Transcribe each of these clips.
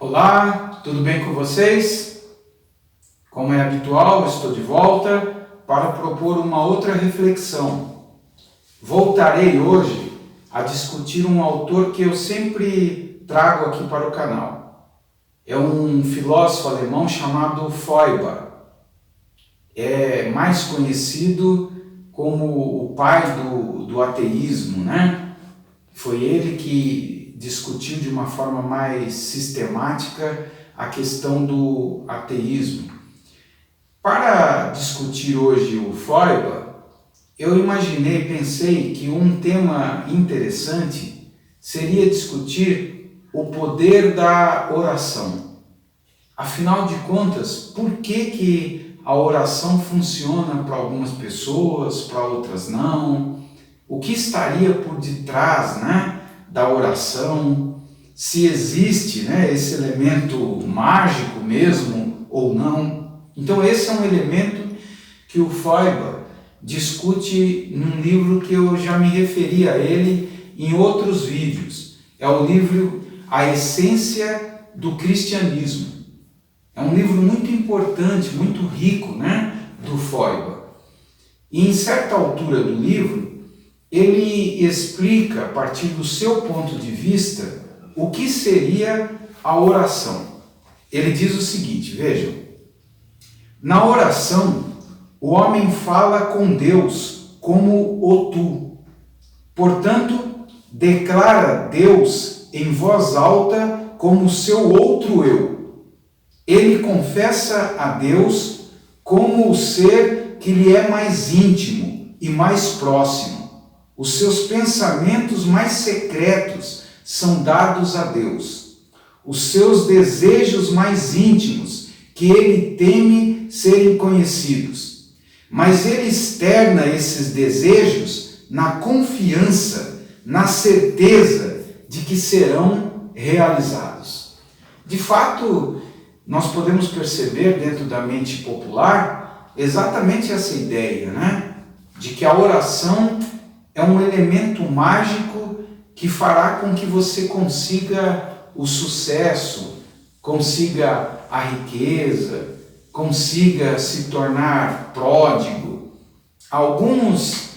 Olá, tudo bem com vocês? Como é habitual, estou de volta para propor uma outra reflexão. Voltarei hoje a discutir um autor que eu sempre trago aqui para o canal. É um filósofo alemão chamado Feuerbach. É mais conhecido como o pai do ateísmo, né? Foi ele que discutiu de uma forma mais sistemática a questão do ateísmo. Para discutir hoje o Feuerbach, eu pensei que um tema interessante seria discutir o poder da oração. Afinal de contas, por que a oração funciona para algumas pessoas, para outras não? O que estaria por detrás, da oração? Se existe, esse elemento mágico mesmo ou não? Então esse é um elemento que o Feuerbach discute num livro que eu já me referi a ele em outros vídeos. É o livro A Essência do Cristianismo. É um livro muito importante, muito rico, do Feuerbach. E em certa altura do livro, ele explica, a partir do seu ponto de vista, o que seria a oração. Ele diz o seguinte, vejam: na oração, o homem fala com Deus como o tu. Portanto, declara Deus em voz alta como seu outro eu. Ele confessa a Deus como o ser que lhe é mais íntimo e mais próximo. Os seus pensamentos mais secretos são dados a Deus. Os seus desejos mais íntimos, que ele teme serem conhecidos. Mas ele externa esses desejos na confiança, na certeza de que serão realizados. De fato, nós podemos perceber dentro da mente popular exatamente essa ideia, de que a oração é um elemento mágico que fará com que você consiga o sucesso, consiga a riqueza, consiga se tornar pródigo. Alguns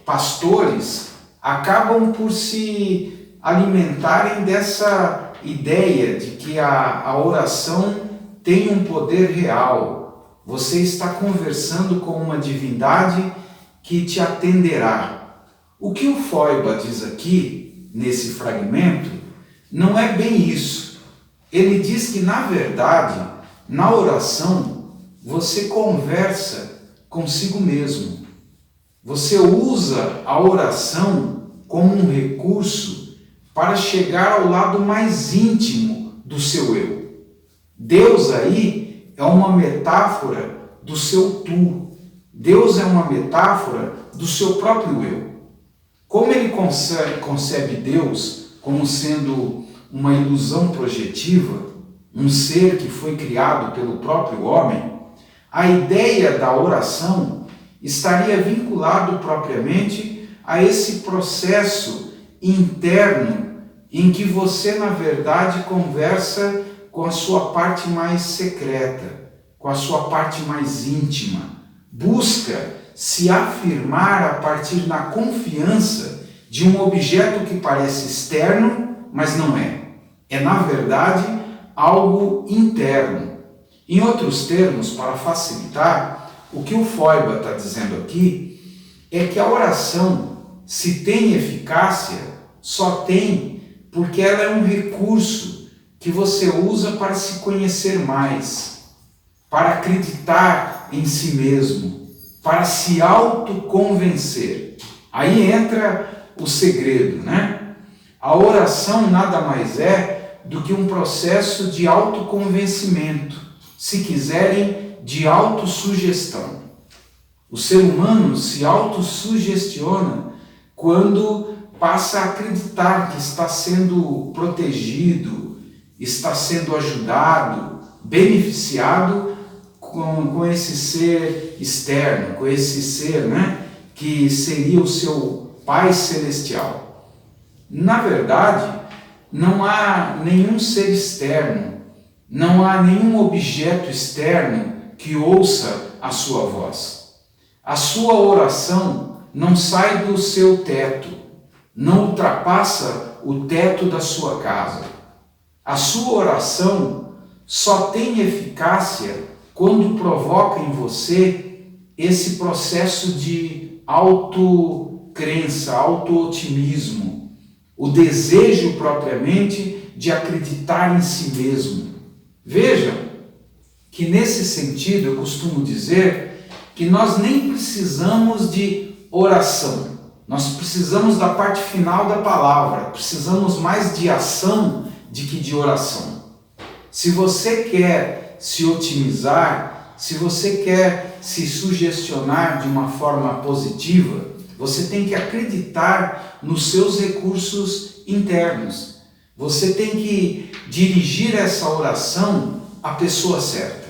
pastores acabam por se alimentarem dessa ideia de que a oração tem um poder real. Você está conversando com uma divindade que te atenderá. O que o Feuerbach diz aqui, nesse fragmento, não é bem isso. Ele diz que, na verdade, na oração, você conversa consigo mesmo. Você usa a oração como um recurso para chegar ao lado mais íntimo do seu eu. Deus aí é uma metáfora do seu tu. Deus é uma metáfora do seu próprio eu. Como ele concebe Deus como sendo uma ilusão projetiva, um ser que foi criado pelo próprio homem, a ideia da oração estaria vinculado propriamente a esse processo interno em que você, na verdade, conversa com a sua parte mais secreta, com a sua parte mais íntima, busca se afirmar a partir da confiança de um objeto que parece externo, mas não é. É, na verdade, algo interno. Em outros termos, para facilitar, o que o Feuerbach está dizendo aqui é que a oração, se tem eficácia, só tem porque ela é um recurso que você usa para se conhecer mais, para acreditar em si mesmo, para se autoconvencer. Aí entra o segredo, A oração nada mais é do que um processo de autoconvencimento, se quiserem, de autossugestão. O ser humano se autossugestiona quando passa a acreditar que está sendo protegido, está sendo ajudado, beneficiado com esse ser externo, com esse ser, que seria o seu Pai Celestial. Na verdade, não há nenhum ser externo Não há nenhum objeto externo que ouça a sua voz. A sua oração não sai do seu teto, não ultrapassa o teto da sua casa. A sua oração só tem eficácia quando provoca em você esse processo de autocrença, auto-otimismo, o desejo propriamente de acreditar em si mesmo. Veja que nesse sentido eu costumo dizer que nós nem precisamos de oração, nós precisamos da parte final da palavra, precisamos mais de ação do que de oração. Se você quer se otimizar, se você quer se sugestionar de uma forma positiva, você tem que acreditar nos seus recursos internos. Você tem que dirigir essa oração à pessoa certa.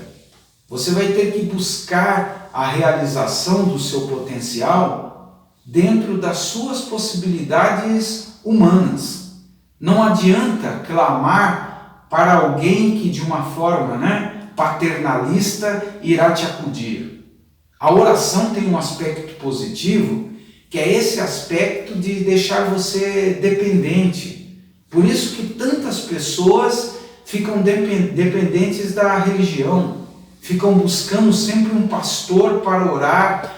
Você vai ter que buscar a realização do seu potencial dentro das suas possibilidades humanas. Não adianta clamar para alguém que de uma forma, paternalista irá te acudir. A oração tem um aspecto positivo, que é esse aspecto de deixar você dependente. Por isso que tantas pessoas ficam dependentes da religião, ficam buscando sempre um pastor para orar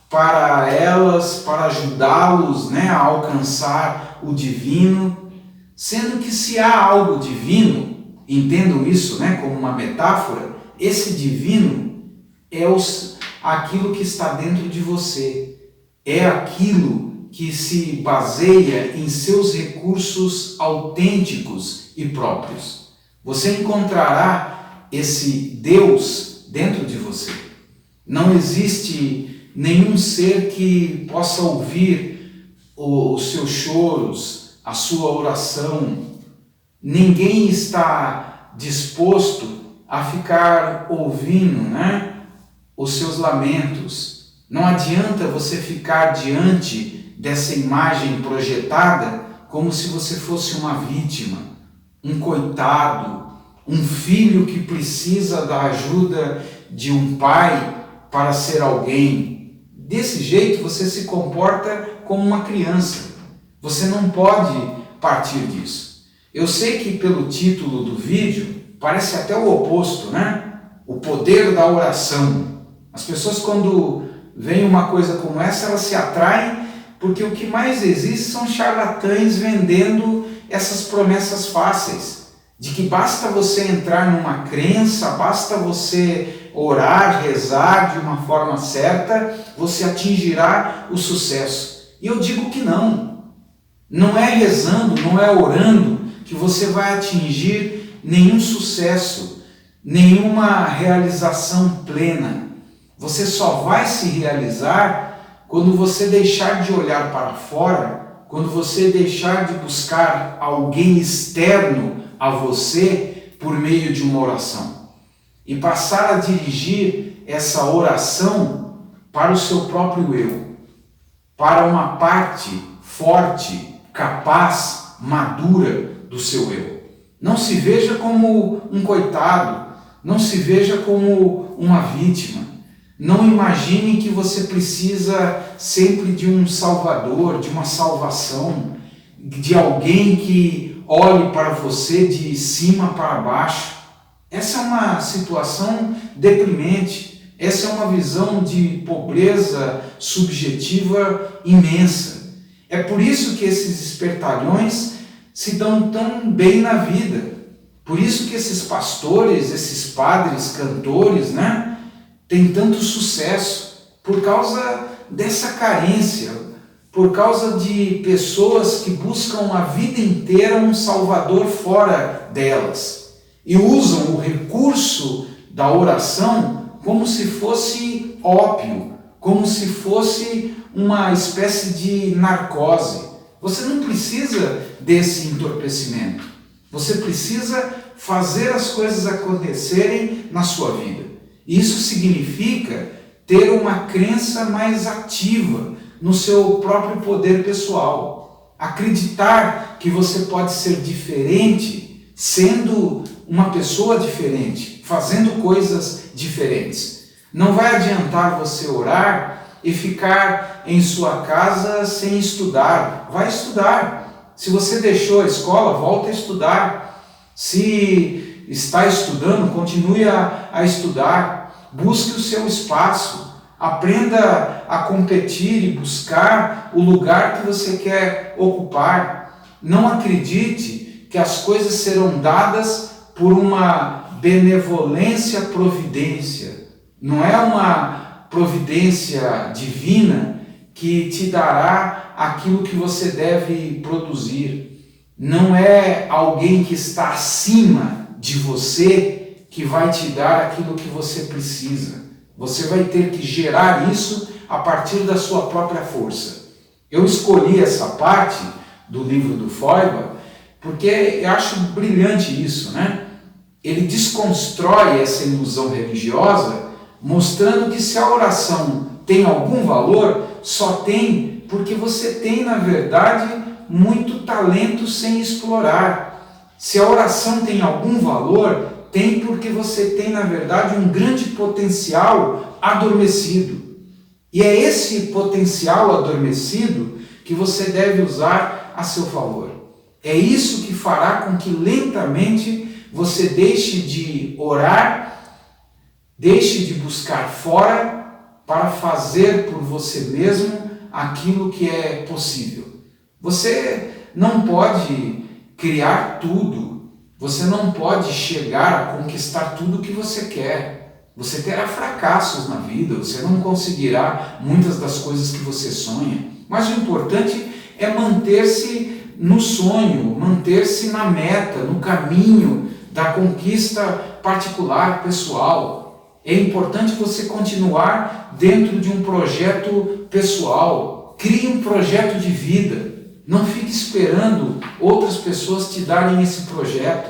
para elas, para ajudá-los a alcançar o divino, sendo que se há algo divino, entendam isso como uma metáfora, esse divino é aquilo que está dentro de você, é aquilo que se baseia em seus recursos autênticos e próprios. Você encontrará esse Deus dentro de você. Não existe nenhum ser que possa ouvir os seus choros, a sua oração. Ninguém está disposto a ficar ouvindo os seus lamentos. Não adianta você ficar diante dessa imagem projetada como se você fosse uma vítima, um coitado, um filho que precisa da ajuda de um pai para ser alguém. Desse jeito você se comporta como uma criança. Você não pode partir disso. Eu sei que pelo título do vídeo parece até o oposto, O poder da oração. As pessoas quando veem uma coisa como essa, elas se atraem porque o que mais existe são charlatães vendendo essas promessas fáceis, de que basta você entrar numa crença, basta você orar, rezar de uma forma certa, você atingirá o sucesso. E eu digo que não. Não é rezando, não é orando que você vai atingir nenhum sucesso, nenhuma realização plena. Você só vai se realizar quando você deixar de olhar para fora, quando você deixar de buscar alguém externo a você por meio de uma oração e passar a dirigir essa oração para o seu próprio eu, para uma parte forte, capaz, madura do seu eu. Não se veja como um coitado, não se veja como uma vítima. Não imagine que você precisa sempre de um salvador, de uma salvação, de alguém que olhe para você de cima para baixo. Essa é uma situação deprimente, essa é uma visão de pobreza subjetiva imensa. É por isso que esses espertalhões se dão tão bem na vida. Por isso que esses pastores, esses padres, cantores, têm tanto sucesso, por causa dessa carência, por causa de pessoas que buscam a vida inteira um salvador fora delas e usam o recurso da oração como se fosse ópio, como se fosse uma espécie de narcose. Você não precisa desse entorpecimento. Você precisa fazer as coisas acontecerem na sua vida. Isso significa ter uma crença mais ativa no seu próprio poder pessoal. Acreditar que você pode ser diferente sendo uma pessoa diferente, fazendo coisas diferentes. Não vai adiantar você orar e ficar em sua casa sem estudar. Vai estudar. Se você deixou a escola, volta a estudar. Se está estudando, continue a estudar. Busque o seu espaço. Aprenda a competir e buscar o lugar que você quer ocupar. Não acredite que as coisas serão dadas por uma benevolência providência. Não é uma providência divina que te dará aquilo que você deve produzir. Não é alguém que está acima de você que vai te dar aquilo que você precisa. Você vai ter que gerar isso a partir da sua própria força. Eu escolhi essa parte do livro do Feuerbach porque eu acho brilhante isso, né? Ele desconstrói essa ilusão religiosa, mostrando que se a oração tem algum valor, só tem porque você tem, na verdade, muito talento sem explorar. Se a oração tem algum valor, tem porque você tem, na verdade, um grande potencial adormecido. E é esse potencial adormecido que você deve usar a seu favor. É isso que fará com que lentamente você deixe de orar, deixe de buscar fora para fazer por você mesmo aquilo que é possível. Você não pode criar tudo. Você não pode chegar a conquistar tudo o que você quer. Você terá fracassos na vida, você não conseguirá muitas das coisas que você sonha. Mas o importante é manter-se no sonho, manter-se na meta, no caminho da conquista particular, pessoal. É importante você continuar dentro de um projeto pessoal. Crie um projeto de vida. Não fique esperando outras pessoas te darem esse projeto,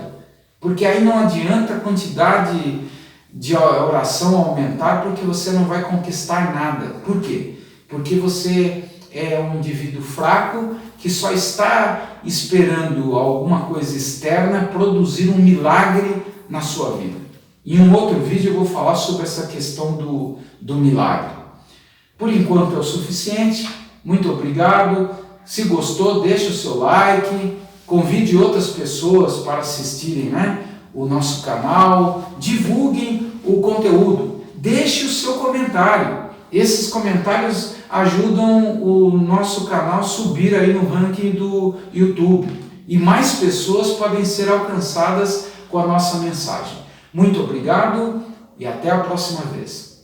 porque aí não adianta a quantidade de oração aumentar, porque você não vai conquistar nada. Por quê? Porque você é um indivíduo fraco que só está esperando alguma coisa externa produzir um milagre na sua vida. Em um outro vídeo eu vou falar sobre essa questão do milagre. Por enquanto é o suficiente. Muito obrigado. Se gostou, deixa o seu like, convide outras pessoas para assistirem, o nosso canal, divulguem o conteúdo, deixe o seu comentário. Esses comentários ajudam o nosso canal a subir aí no ranking do YouTube e mais pessoas podem ser alcançadas com a nossa mensagem. Muito obrigado e até a próxima vez.